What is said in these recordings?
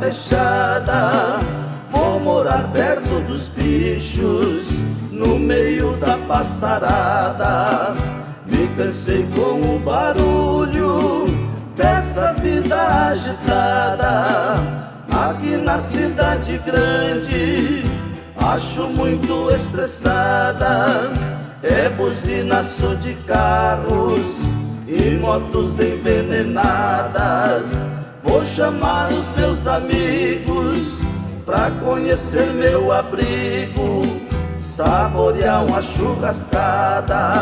flechada. Vou morar perto dos bichos, no meio da passarada. Me cansei com o barulho dessa vida agitada. Aqui na cidade grande acho muito estressada. É buzinaço de carros e motos envenenadas. Vou chamar os meus amigos pra conhecer meu abrigo, saborear uma churrascada.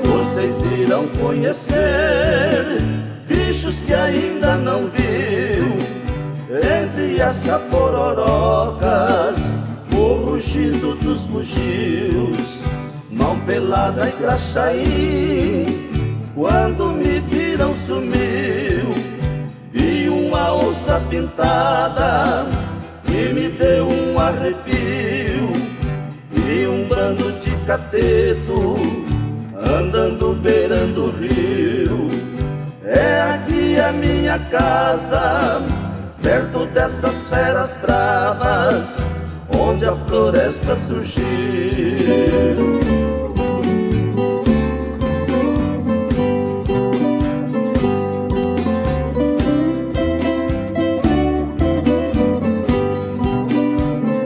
Vocês irão conhecer bichos que ainda não viu, entre as capororocas, o rugido dos bugios, mão pelada e crachaí. Quando me viram sumiu. Vi uma onça pintada que me deu um arrepio. Vi um bando de cateto andando beirando o rio. É aqui a minha casa, perto dessas feras bravas, onde a floresta surgiu.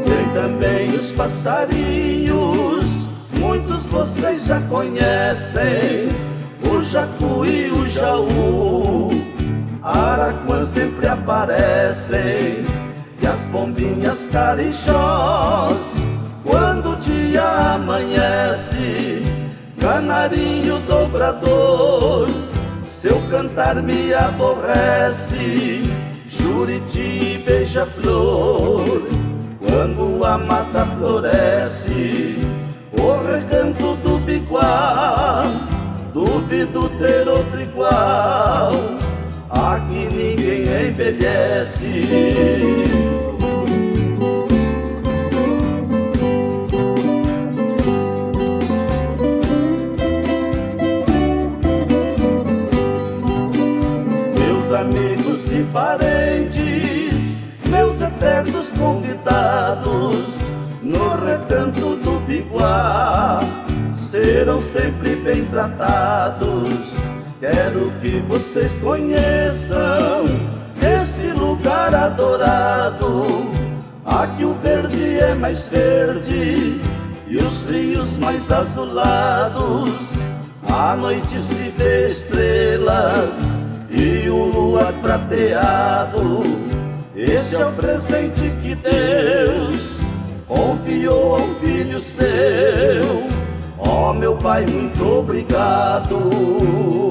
Tem também os passarinhos, muitos vocês já conhecem, o jacu e o jaú. Araquã sempre aparecem, e as pombinhas carijós. Quando o dia amanhece, canarinho dobrador, seu cantar me aborrece. Juriti e beija-flor, quando a mata floresce, o recanto do biguá, duvido ter outro igual. Aqui ninguém envelhece. Meus amigos e parentes, meus eternos convidados, no recanto do biguá, serão sempre bem tratados. Quero que vocês conheçam este lugar adorado. Aqui o verde é mais verde e os rios mais azulados. À noite se vê estrelas e o luar prateado. Esse é o presente que Deus confiou ao filho seu. Ó meu Pai, muito obrigado.